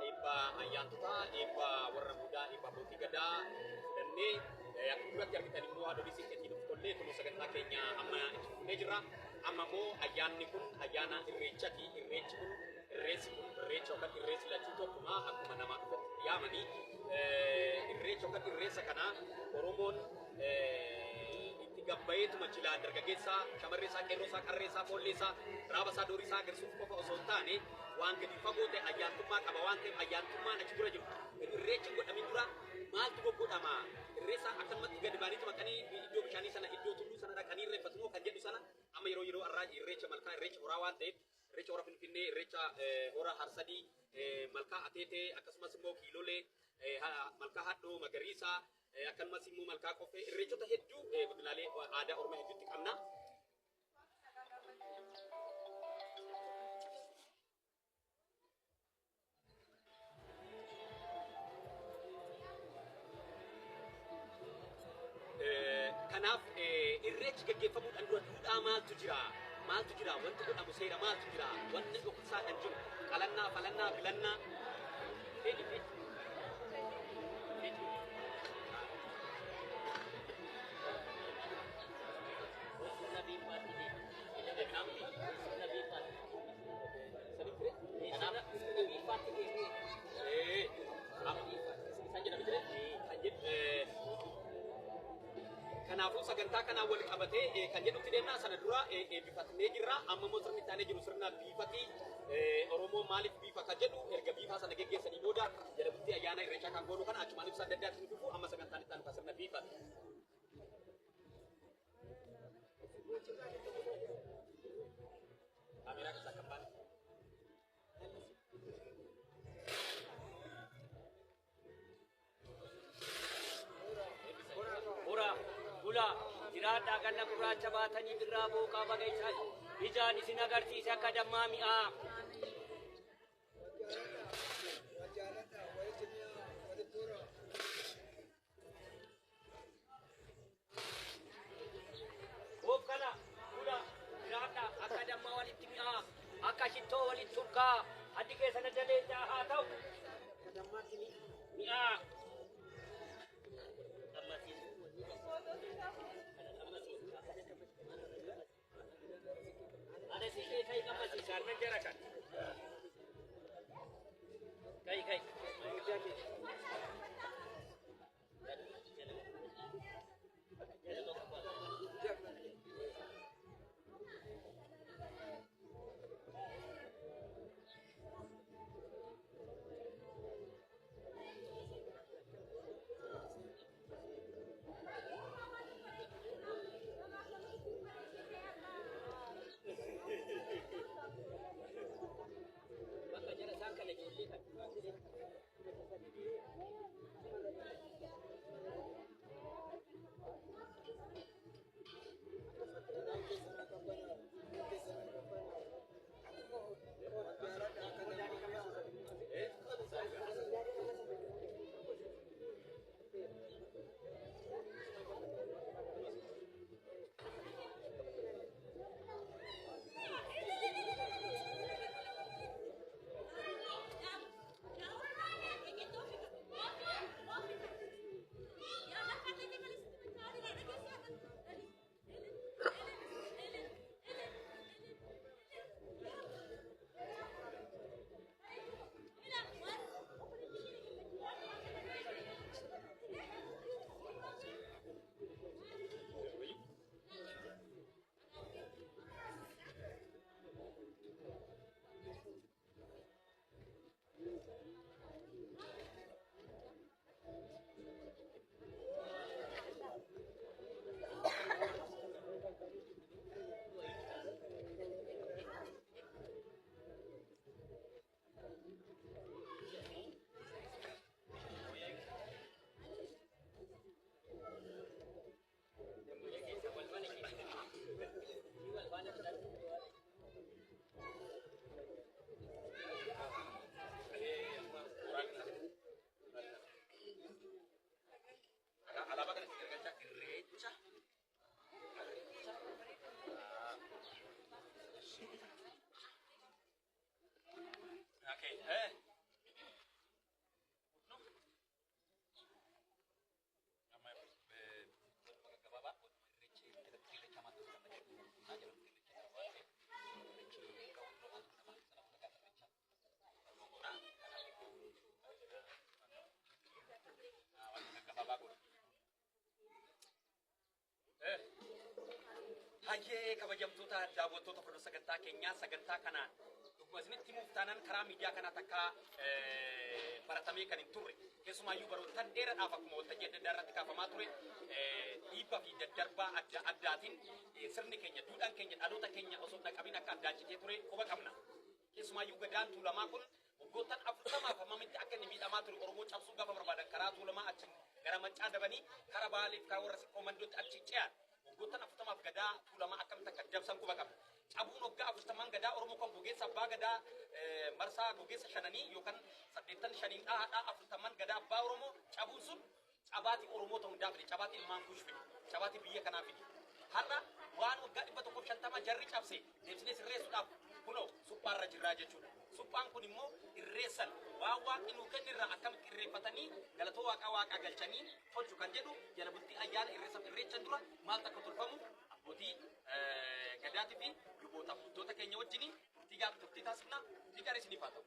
iba ayantota iba warra muda iba boti gada danne aku duratti argitani immoo haadha disii keetiin of kollee kunoo sagantaa keenya amma itti jira amma immoo ayyaanni kun ayyaana irreechati irreechi kun irreessi kun irreecha yookaan irreessi lachuu tokkuma akkuma namaa dhufatti yaamanii irreecha yookaan irreessa kana Oromoon itti gabbayeetuma jilaa dargaggeessaa shamarreessaa qeerroosaa qarreessaa foolleessaa raabasaa dooriisaa agarsiisuuf qofa osoo hin taane waan gadi fagoo ta'e ayyaantummaa qaba waan ta'eef ayyaantummaan achi dura jiru irreechi godhamin dura maaltu goggodhama irreessa akkanumatti gadi baaniituma qanii iddoo bishaanii sana iddoo tulluu sana dhaqanii irreeffatu kan jedhu sana amma yeroo arraa irreecha malkaa irreecha horaa waan ta'eef irreecha hora Finfinnee irreecha hora Harsadii malkaa Ateetee akkasumas immoo kiilolee malkaa Hadhoo Magariisaa akkasumas immoo malkaa Qoffee irreechota hedduu godinaalee aadaa Oromoo hedduutti qabna. Kanaaf irreechi gaggeeffamuudhaan dura duudhaa maaltu jira wanti godhamu seera maaltu jira wanti dhoksaa kan jiru qalannaa falannaa filannaa kanaafuu sagantaa kanaa wal qabatee kan jedhutti deemnaa sana dura biifatnee jirra amma immoo sirni isaanii jiru sirna biifati Oromoo maaliif biifa kan jedhu erga biifaa sana geggeessanii booda jedhamutti ayyaana irreechaa kan goonu kana achumaan ibsa adda addaatiin dhufu amma sagantaan itti aanu sirna biifati. Kaameeraa keessaa kan baane. Gula jiraadhaa ganna gurraacha baatanii birraa booqaa bagaysaan ijaan isin agarsiise akka dammaa mi'aa. Bokkala gula jiraadhaa akka dammaa walitti mi'aa akka shittoo walitti turkaa addi keessana daleechaa haa ta'u. Mi'aa. Ada sih kai kamu sih karena jarak kan. Kai. Hayyee kabajamtoota daawwattoota fudhata sagantaa keenyaa sagantaa kanaan dubbasnitti muftaanan karaa miidiyaa kanaa takka baratamee kan hin turre keessumaayyuu baroota dheeraadhaaf akkuma waltajjii adda addaa irratti kaafamaa ture dhiibbaa fi daddarbaa adda addaatiin sirni keenya duudhaan keenya dhaloota keenya osoo dhaqabiin akka addaachitee ture quba qabna. Keessumaayyuu gadaan tuulamaa kun waggoottan 40 hammamitti akka inni miidhamaa ture Oromoo cabsuu gaafa barbaadan karaa tuulamaa achi gara maccaa dabanii karaa baaleef karaa warra koomandootti achi ce'an waggoottan 40 gadaa tuulamaa akkamitti akka dabsan quba qabna. Cabuun waggaa 40 gadaa Oromoo kan gogeessa abbaa gadaa marsaa gogeessa shananii yookaan 85 dhaadhaa 40 gadaa abbaa Oromoo cabuun sun cabaati Oromoo ta'uu hundaa fide cabaati ilmaan kuush fide cabaati biyya kanaa fide. Har'a waan waggaa 150 jarri cabse deebisnee sirreessuudhaaf kunoo suphaarra jirraa jechuudha. Suphaan kun immoo irreessan waan waaqni nuu kennirraa akkamitti irreeffatanii galatoo waaqaa galchanii tolchu kan jedhu jala bultii ayyaana irreechan dura maal takka tolfamu abbootii gadaatii fi luboota bultoota keenya wajjin turtii taasifna turtii gaarii isiniif haa ta'u.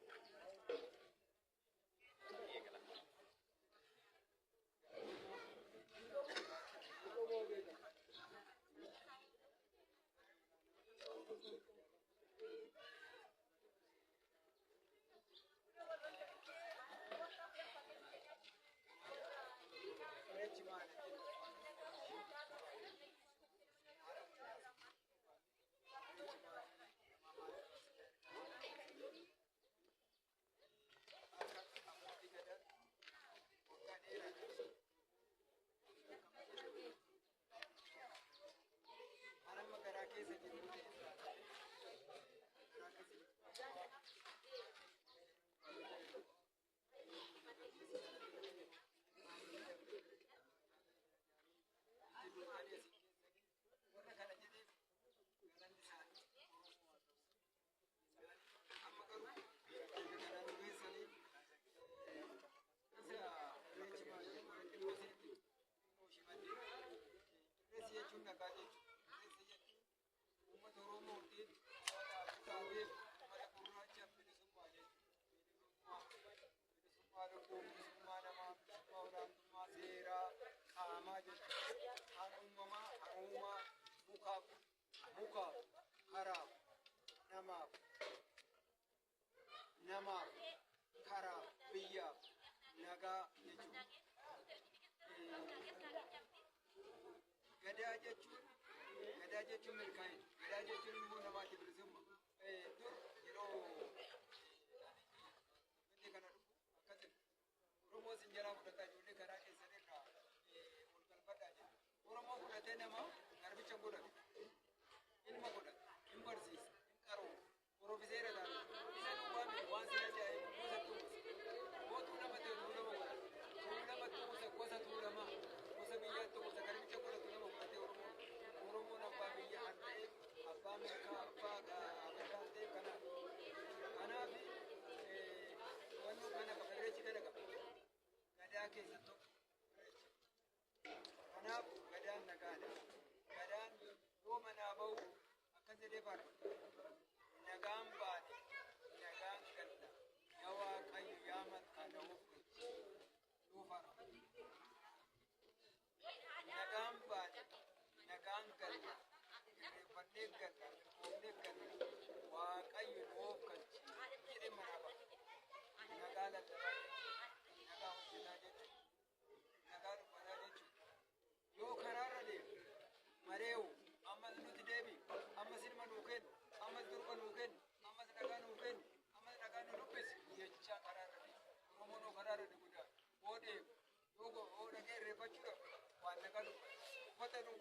Nama kara biyya nagaa jechuudha. Gadaa jechuun milkaa'ina. Gadaa jechuun immoo namaatti bilisummaa. Dur yeroo wanti kana dhufu akkasuma Oromoo sinjaraa fudhataa ijoollee karaa keessan irraa ol galfadhaa jedhu. Oromoo fudhatee nama garbicha godhate ilma godhate hin barsiise hin qaroo Orofiseera laala. Isa duwwaa miti waan si ajaa'ibu gosa tuusa. Mootuu nama ta'e tuulama godhate. Tuulama tuusa gosa tuulamaa. Gosa biyyaa tuusa garbicha godhatu nama fudhatee Oromoo. Oromoon abbaa biyya an ta'eef abbaa mirgaa abbaa gadaa ta'e kanaaf. Kanaaf wanni kana qaba irreechi kana qaba. Gadaa keessa tokko. Kanaaf gadaan nagaadha. Gadaan yoo manaa bahu akkas jedhee faarfata. Nagaan baate, nagaan galla, yaa Waaqayyo yaa Malkaa na ooffachi, yoo faarfata. Nagaan baate, nagaan galla, irreeffannee galla, irreeffannee galla, Waaqayyo na ooffachi, jedhee manaa baate. Nagaa lallabaa jechuudha, nagaa hojjetaa jechuudha, nagaa dubbataa jechuudha. Yoo karaarra deemu, mareewu, ammas nuti deebi, ammas ilma nuu kennu, ammas durba nuu kennu, ammas dhagaa nuu kennu, ammas dhagaa nu dubbisi jechaa karaarra deemu. Oromoon oo karaarra deemu guddaa. Yoo deemu, yoo dhagee irreeffachuudhaaf waan nagaa dubbatu. Uffata nu